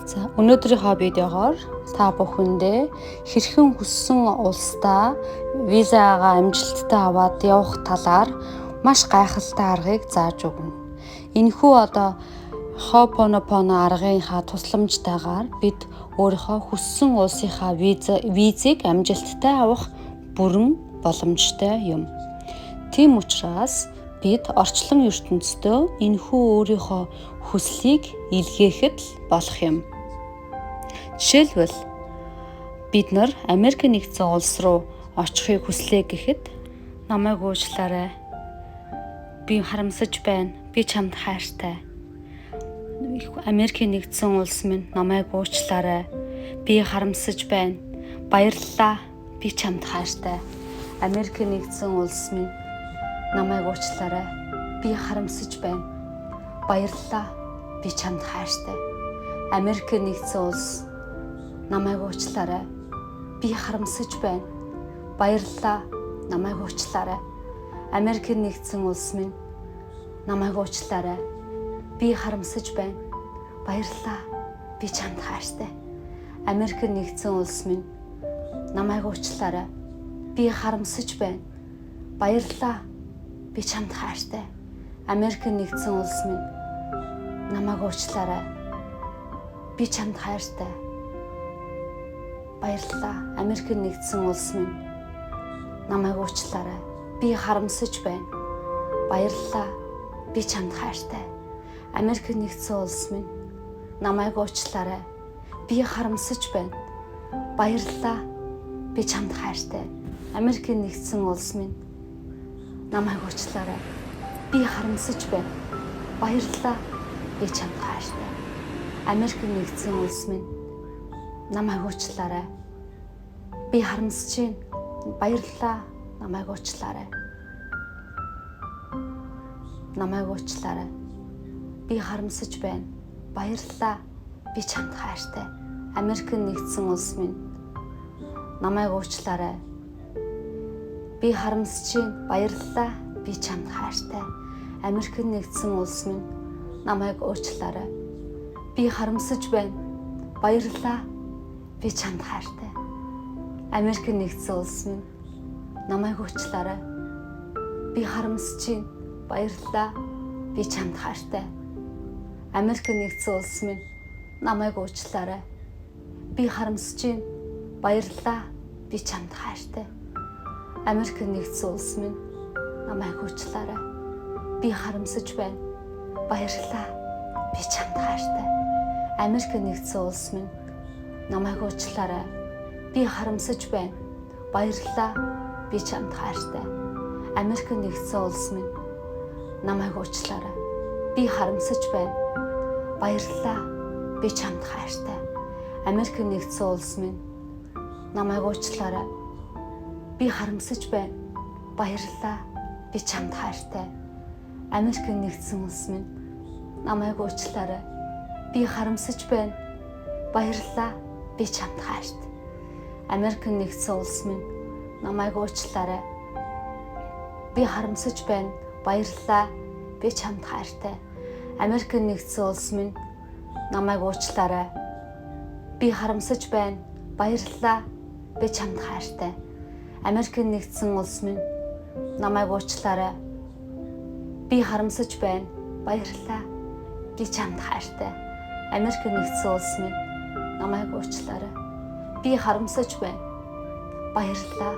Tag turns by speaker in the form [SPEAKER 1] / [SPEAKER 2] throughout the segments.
[SPEAKER 1] За өнөөдрийнхөө видеогоор та бүхэндээ хэрхэн хүссэн улсдаа визагаа амжилттай аваад явах талаар маш гайхалтай аргыг зааж өгнө. Энэхүү Ho'oponopono аргынхаа тусламжтайгаар бид өөрийнхөө хүссэн улсынхаа визийг амжилттай авах бүрэн боломжтой юм. Тийм учраас бид орчлон ертөнцийн энэхүү өөрийнхөө хүслийг илгээхэд л болох юм. Жишээлбэл бид нар Америк нэгдсэн улс руу очихыг хүслээ гэхэд намайг уучлаарай. Би харамсаж байна. Би чамд хайртай. Америк нэгдсэн улс минь намайг уучлаарай. Би харамсаж байна. Баярлалаа. Би чамд хайртай. Америк нэгдсэн улс минь намайг уучлаарай. Би харамсаж байна. Баярлалаа. Би чамд хайртай. Америк нэгдсэн улс намайг уучлаарай. Би харамсаж байна. Баярлалаа. Намайг уучлаарай. Америк нэгдсэн улс минь намайг уучлаарай. Би харамсаж байна. Баярлалаа. Би чамд хайртай. Америк нэгдсэн улс минь намайг уучлаарай. Би харамсаж байна. Баярлалаа. Би чамд хайртай. Америк нэгдсэн улс минь намайг уучлаарай. Би чамд хайртай. Баярлалаа. Америк нэгдсэн улс минь намайг уучлаарай. Би харамсаж байна. Баярлалаа. Би чамд хайртай. Америк нэгдсэн улс минь намайг уучлаарай. Би харамсаж байна. Баярлалаа. Би чамд хайртай. Америк нэгдсэн улс минь намайг уучлаарай. Би харамсаж байна. Баярлалаа. Би чамд хайртай. Америк нэгдсэн улс минь намайг уучлаарай. Би харамсаж байна. Баярлалаа. Намайг уучлаарай. Намайг уучлаарай. Би харамсаж байна. Баярлалаа. Би чамд хайртай. Америк нэгдсэн улс минь намайг уучлаарай. Би харамсаж байна. Баярлалаа. Би чамд хайртай. Америк нэгдсэн улс минь намайг уучлаарай. Би харамсаж байна. Баярлалаа. Би чамд хайртай. Америк нэгдсэн улс минь намайг уучлаарай. Би харамсаж байна. Баярлалаа. Би чамд хайртай. Америк нэгдсэн улс минь намайг уучлаарай. Би харамсаж байна. Баярлалаа. Би чамд хайртай. Америк нэгдсэн улс минь намайг уучлаарай. Би харамсаж байна. Баярлалаа. Би чамд хайртай. Америк нэгдсэн улс минь намайг уучлаарай. Би харамсаж байна. Баярлалаа. Би чамд хайртай. Америк нэгдсэн улс минь намайг уучлаарай. Би харамсаж байна. Баярлалаа. Би чамд хайртай. Америк нэгдсэн улс минь намайг уучлаарай. Би харамсаж байна. Баярлалаа. Би чамд хайртай. Америк нэгдсэн улс минь намайг уучлаарай. Би харамсаж байна. Баярлалаа. Би чамд хайртай. Америк нэгдсэн улс минь намайг уучлаарай. Би харамсаж байна. Баярлалаа. Би чамд хайртай. Америк нэгдсэн улс минь намайг уучлаарай. Би харамсаж байна. Баярлалаа. Би чамд хайртай. Америк нэгдсэн улс минь намайг уучлаарай. Би харамсаж байна. Баярлалаа. Би чамд хайртай. Америк нэгдсэн улс минь намайг уучлаарай. Би харамсаж байна. Баярлалаа.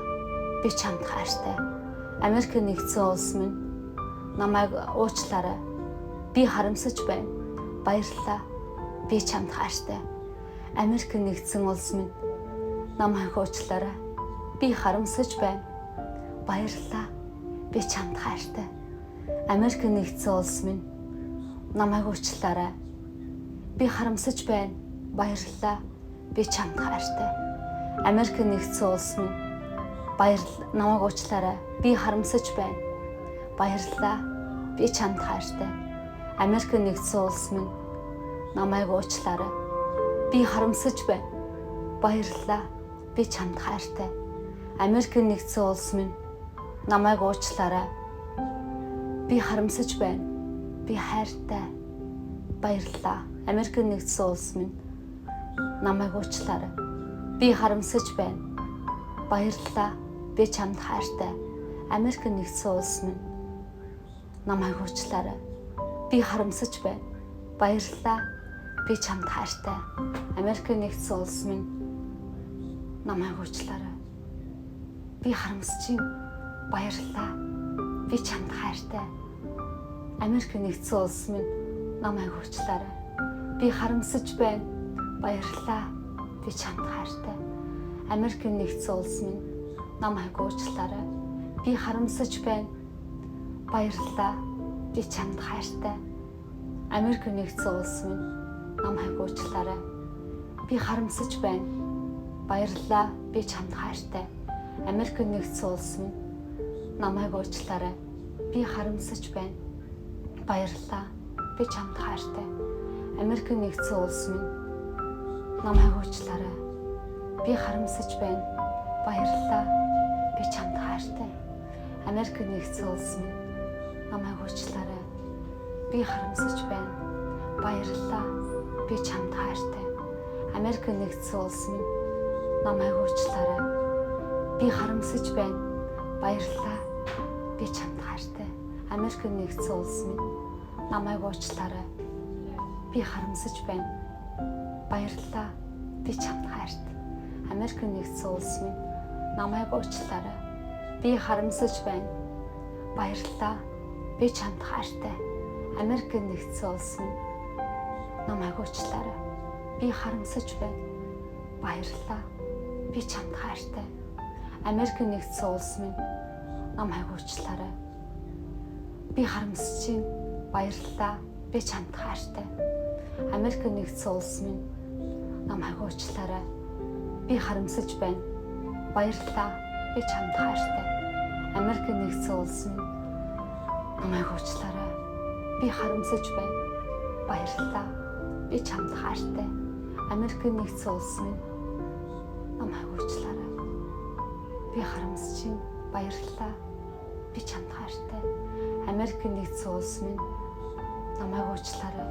[SPEAKER 1] Би чамд хайртай. Америк нэгдсэн улс минь намайг уучлаарай. Би харамсаж байна. Баярлалаа. Би чамд хайртай. Америк нэгдсэн улс минь намайг уучлаарай. Би харамсаж байна. Баярлалаа. Би чамд хайртай. Америк нэгдсэн улс минь намайг уучлаарай. Би харамсаж байна. Баярлалаа. Би чамд хайртай. Америк нэгдсэн улс минь намайг уучлаарай. Би харамсаж байна. Баярлалаа. Би чамд хайртай. Америк нэгдсэн улс минь намайг уучлаарай. Би харамсаж байна. Баярлалаа. Би чамд хайртай. Америк нэгдсэн улс минь намайг уучлаарай. Би харамсаж байна. Би хайртай. Баярлалаа. Америк нэгдсэн улс минь намайг уучлаарай. Би харамсаж байна. Баярлалаа. Би чамд хайртай. Америк нэгдсэн улс минь намайг уучлаарай. Би харамсаж байна. Баярлалаа. Би чамд хайртай. Америк нэгдсэн улс минь намайг уучлаарай. Би харамсаж байна. Баярлалаа. Би чамд хайртай. Америк нэгдсэн улс минь намайг уучлаарай. Би харамсаж байна. Баярлалаа. Би чамд хайртай. Америк нэгдсэн улс минь намайг уучлаарай. Би харамсаж байна. Баярлалаа. Би чамд хайртай. Америк нэгдсэн улс минь намайг уучлаарай. Би харамсаж байна. Баярлалаа. Би чамд хайртай. Америк нэгдсэн улс минь намайг уучлаарай. Би харамсаж байна. Баярлалаа. Би чамд хайртай. Америк нэгдсэн улс минь намайг уучлаарай. Би харамсаж байна. Баярлалаа. Би чамд хайртай. Америк нэгдсэн улс минь намайг уучлаарай. Би харамсаж байна. Баярлалаа. Би чамд хайртай. Америк нэгдсэн улс минь намайг уучлаарай. Би харамсаж байна. Баярлалаа. Би чамд хайртай. Америк нэгдсэн улс минь намайг уучлаарай. Би харамсаж байна. Баярлалаа. Би чамд хайртай. Америк нэгдсэн улс минь намайг уучлаарай. Би харамсаж байна. Баярлалаа. Би чамд хайртай. Америк нэгдсэн улс минь намайг уучлаарай. Би харамсаж байна. Баярлалаа. Би чамд хайртай. Америк нэгдсэн улс минь намайг уучлаарай. Би харамсаж байна. Баярлалаа. Би чамд хайртай. Америк нэгдсэн улс минь намайг уучлаарай. Би харамсаж байна. Баярлалаа. Би чамд хайртай. Америк нэгдсэн улс минь намайг уучлаарай. Би харамсаж байна. Баярлалаа. Би чамд хайртай. Америк нэгдсэн улс минь намайг уучлаарай. Би харамсаж байна. Баярлалаа. Би чамд хайртай. Америк нэгдсэн улс минь намайг уучлаарай.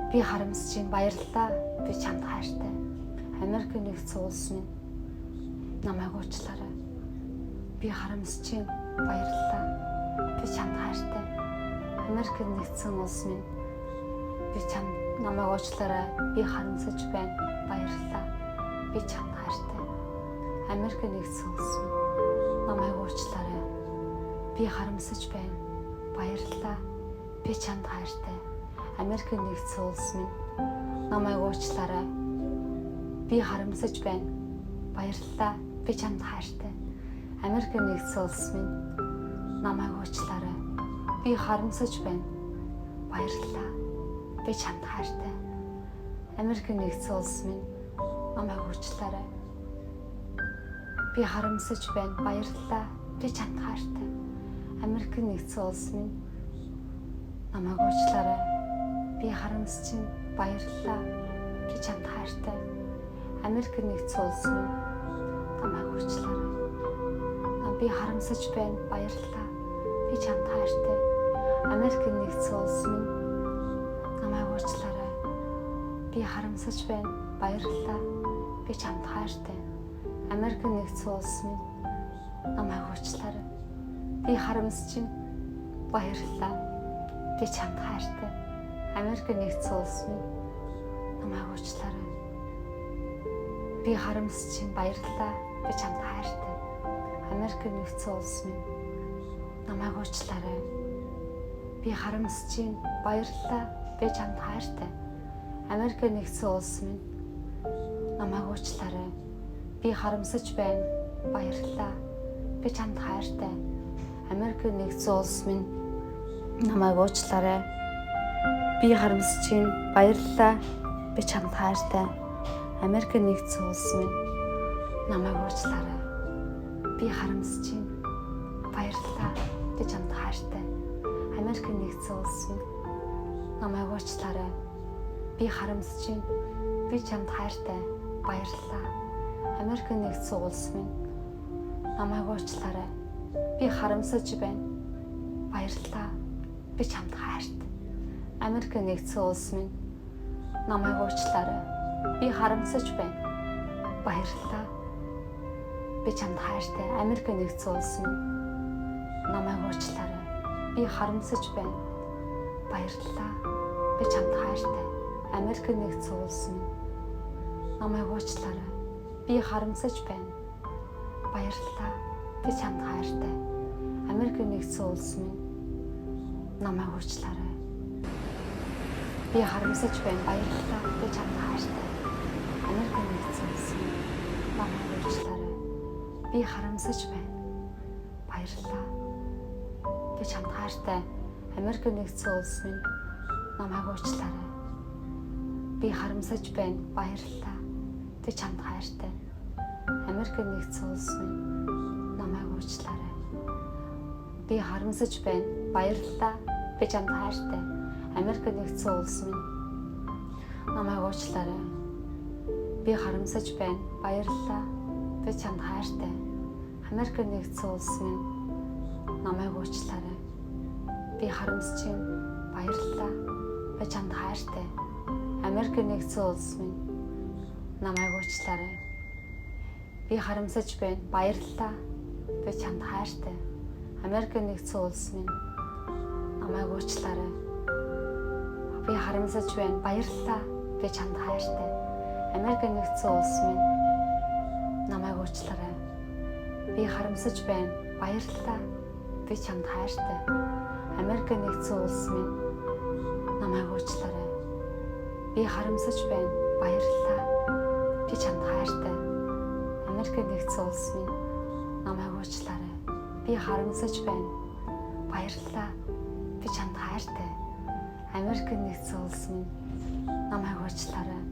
[SPEAKER 1] Би харамсаж байна. Баярлалаа. Би чамд хайртай. Америк нэгдсэн улс минь намайг уучлаарай. Би харамсаж байна. Баярлалаа. Би чамд хайртай. Америк нэгдсэн улс минь би чамд намайг уучлаарай. Би харамсаж байна. Баярлалаа. Би чамд хайртай. Америк нэгдсэн улс минь намайг уучлаарай. Би харамсаж байна. Баярлалаа. Би чамд хайртай. Америк нэгдсэн улс минь намайг уучлаарай. Би харамсаж байна. Баярлалаа. Би чамд хайртай. Америк нэгдсэн улс минь намайг уучлаарай. Би харамсаж байна. Баярлалаа. Би чамд хайртай. Америк нэгдсэн улс минь намайг уучлаарай. Би харамсаж байна. Баярлалаа. Би чамд хайртай. Америк нэгдсэн улс минь намайг уучлаарай. Би харамсаж байна. Баярлалаа. Би чамд хайртай. Америк нэгдсэн улс минь намайг уучлаарай. Би харамсаж байна. Баярлалаа. Би чамд хайртай. Америк нэгдсэн улс минь намайг уучлаарай. Би харамсаж байна. Баярлалаа. Би чамд хайртай. Америк нэгдсэн улс минь намайг уучлаарай. Би харамсаж байна. Баярлалаа. Би чамд хайртай. Америк нэгдсэн улс минь намайг уучлаарай. Би харамсаж байна. Баярлалаа. Би чамд хайртай. Америк нэгдсэн улс минь намайг уучлаарай. Би харамсаж байна. Баярлалаа. Би чамд хайртай. Америк нэгдсэн улс минь намайг уучлаарай. Би харамсаж байна. Баярлалаа. Би чамд хайртай. Америк нэгдсэн улс минь намайг уучлаарай. Би харамсаж байна. Баярлалаа. Би чамд хайртай. Америк нэгдсэн улс минь намайг уучлаарай. Би харамсаж байна. Баярлалаа. Би чамд хайртай. Америк нэгдсэн улс минь намайг уучлаарай. Би харамсаж байна. Би чамд хайртай. Баярлалаа. Америк нэгдсэн улс минь намайг уучлаарай. Би харамсаж байна. Баярлалаа. Би чамд хайртай. Америк нэгдсэн улс минь намайг уучлаарай. Би харамсаж байна. Баярлалаа. Би чамд хайртай. Америк нэгдсэн улс минь намайг уучлаарай. Би харамсаж байна. Баярлалаа. Би чамд хайртай. Америк нэгдсэн улс минь намайг уучлаарай. Би харамсаж байна. Баярлалаа. Би чамд хайртай. Америк нэгдсэн улс минь намайг уучлаарай. Би харамсаж байна. Баярлалаа. Би чамд хайртай. Америк нэгдсэн улс минь намайг уучлаарай. Би харамсаж байна. Баярлалаа. Би чамд хайртай. Америк нэгдсэн улс минь намайг уучлаарай. Би харамсаж байна. Баярлалаа. Би чамд хайртай. Америк нэгдсэн улс минь намайг уучлаарай. Би харамсаж байна. Баярлалаа. Би чамд хайртай. Америк нэгдсэн улс минь намайг уучлаарай. Би харамсаж байна. Баярлалаа. Би чамд хайртай. Америк нэгдсэн улс минь намайг уучлаарай. Би харамсаж байна. Баярлалаа. Би чамд хайртай. Америк нэгдсэн улс минь намайг уучлаарай. Би харамсаж байна. Баярлалаа. Би чамд хайртай. Америк нэгдсэн улс минь намайг уучлаарай. Би харамсаж байна. Баярлалаа. Би чамд хайртай. Америк нэгдсэн улс минь намайг уучлаарай. Би харамсаж байна. Баярлалаа. Би чамд хайртай. Америк нэгдсэн улс минь намайг уучлаарай. Би харамсаж байна. Баярлалаа. Би чамд хайртай. Америк нэгдсэн улс минь намайг уучлаарай. Би харамсаж байна. Баярлалаа. Би чамд хайртай. Америк нэгдсэн улс минь намайг уучлаарай.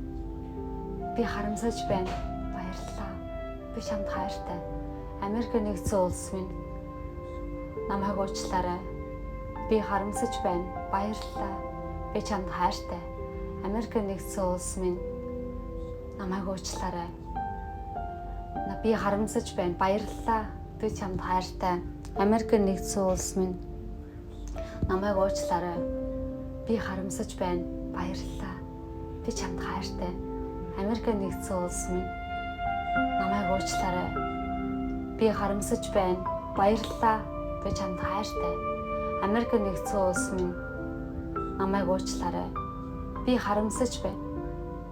[SPEAKER 1] Би харамсаж байна. Баярлалаа. Би чамд хайртай. Америк нэгдсэн улс минь намайг уучлаарай. Би харамсаж байна. Баярлалаа. Би чамд хайртай. Америк нэгдсэн улс минь намайг уучлаарай. Би харамсаж байна. Баярлалаа. Би чамд хайртай. Америк нэгдсэн улс минь намайг уучлаарай. Би харамсаж байна. Баярлалаа. Би чамд хайртай. Америк нэгдсэн улс минь намайг уучлаарай. Би харамсаж байна. Баярлалаа. Би чамд хайртай. Америк нэгдсэн улс минь намайг уучлаарай. Би харамсаж байна.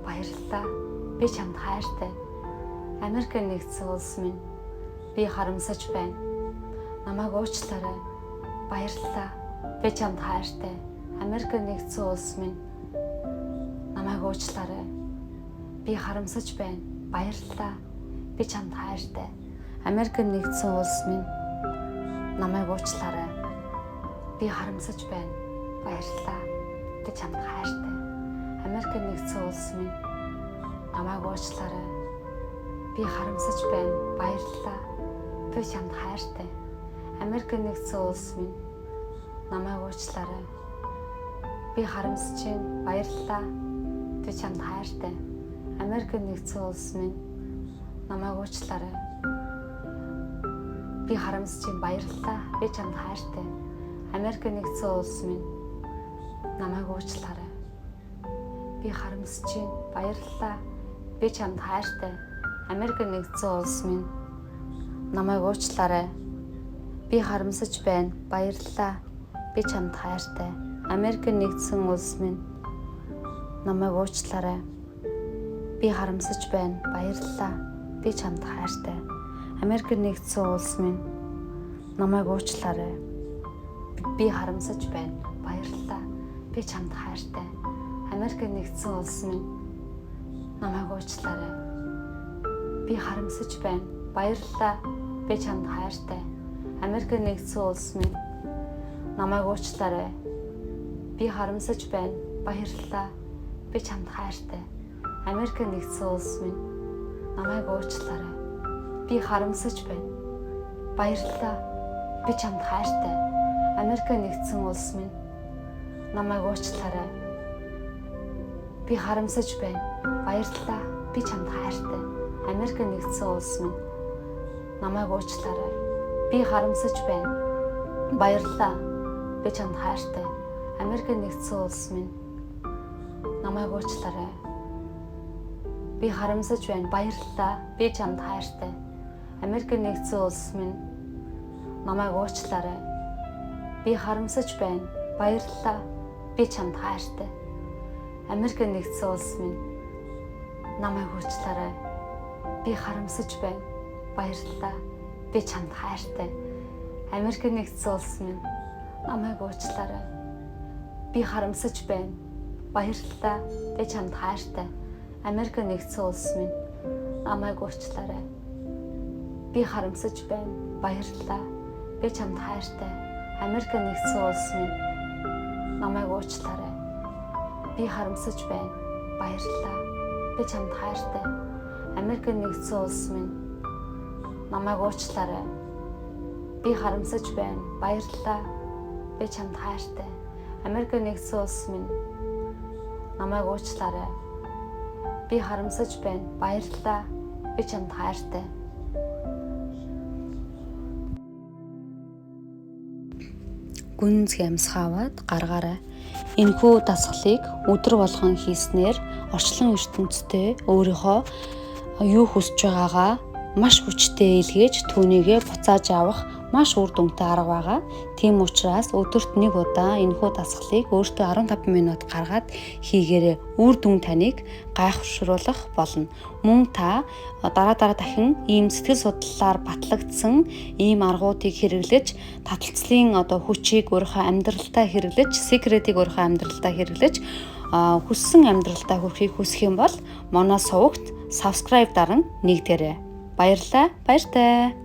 [SPEAKER 1] Баярлалаа. Би чамд хайртай. Америк нэгдсэн улс минь би харамсаж байна. Намайг уучлаарай. Баярлалаа. Би чамд хайртай. Америк нэгдсэн улс минь намайг уучлаарай. Би харамсаж байна. Баярлалаа. Би чамд хайртай. Америк нэгдсэн улс минь намайг уучлаарай. Би харамсаж байна. Баярлалаа. Би чамд хайртай. Америк нэгдсэн улс минь намайг уучлаарай. Би харамсаж байна. Баярлалаа. Би чамд хайртай. Америк нэгдсэн улс минь намайг уучлаарай. Би харамсаж байна. Баярлалаа. Би чамд хайртай. Америк нэгдсэн улс минь намайг уучлаарай. Би харамсаж байна. Баярлалаа. Би чамд хайртай. Америк нэгдсэн улс минь намайг уучлаарай. Би харамсаж байна. Баярлалаа. Би чамд хайртай. Америк нэгдсэн улс минь намайг уучлаарай. Би харамсаж байна. Баярлалаа. Би чамд хайртай. Америк нэгдсэн улс минь намайг уучлаарай. Би харамсаж байна. Баярлалаа. Би чамд хайртай. Америк нэгдсэн улс минь намайг уучлаарай. Би харамсаж байна. Баярлалаа. Би чамд хайртай. Америк нэгдсэн улс минь намайг уучлаарай. Би харамсаж байна. Баярлалаа. Би чамд хайртай. Америк нэгдсэн улс минь намайг уучлаарай. Би харамсаж байна. Баярлалаа. Би чамд хайртай. Америк нэгдсэн улс минь намайг уучлаарай. Би харамсаж байна. Баярлалаа. Би чамд хайртай. Америк нэгдсэн улс минь намайг уучлаарай. Би харамсаж байна. Баярлалаа. Би чамд хайртай. Америк нэгдсэн улс минь намайг уучлаарай. Би харамсаж байна. Баярлалаа. Би чамд хайртай. Америк нэгдсэн улс минь намайг уучлаарай. Би харамсаж байна. Баярлалаа. Би чамд хайртай. Америк нэгдсэн улс минь намайг уучлаарай. Би харамсаж байна. Баярлалаа. Би чамд хайртай. Америк нэгдсэн улс минь намайг уучлаарай. Би харамсаж байна. Баярлалаа. Би чамд хайртай. Америк нэгдсэн улс минь намайг уучлаарай. Би харамсаж байна. Баярлалаа. Би чамд хайртай. Америк нэгдсэн улс минь намайг уучлаарай. Би харамсаж байна. Баярлалаа. Би чамд хайртай. Америк нэгдсэн улс минь намайг уучлаарай. Би харамсаж байна. Баярлалаа. Би чамд хайртай. Америк нэгдсэн улс минь намайг уучлаарай. Би харамсаж байна. Баярлалаа. Би чамд хайртай. Америк нэгдсэн улс минь намайг уучлаарай. Би харамсаж байна. Баярлалаа. Би чамд хайртай. Гүнзгий амсгааваад гаргаарай. Энэхүү дасгалыг өдөр болгон хийснээр орчлон ертөнцтэй өөрийнхөө юу хүсэж байгаагаа маш хүчтэй илгээж түүнийгээ буцааж авах маш үр дүнтэй арга байгаа. Тийм учраас өдөрт нэг удаа энэхүү дасгалыг өөртөө 15 минут гаргаад хийгээрэй. Үр дүн таныг гайхавшруулах болно. Мөн та дараа дахин ийм сэтгэл судлалаар батлагдсан ийм аргуудыг хэрэглэж таталцлын хүчийг өөрийнхөө амьдралдаа хэрэглэж, секретийг өөрийнхөө амьдралдаа хэрэглэж хүссэн амьдралдаа хүрэхийг хүсэх юм бол манай сувагт subscribe даран нэгдээрэй. Баярлалаа. Баяртай.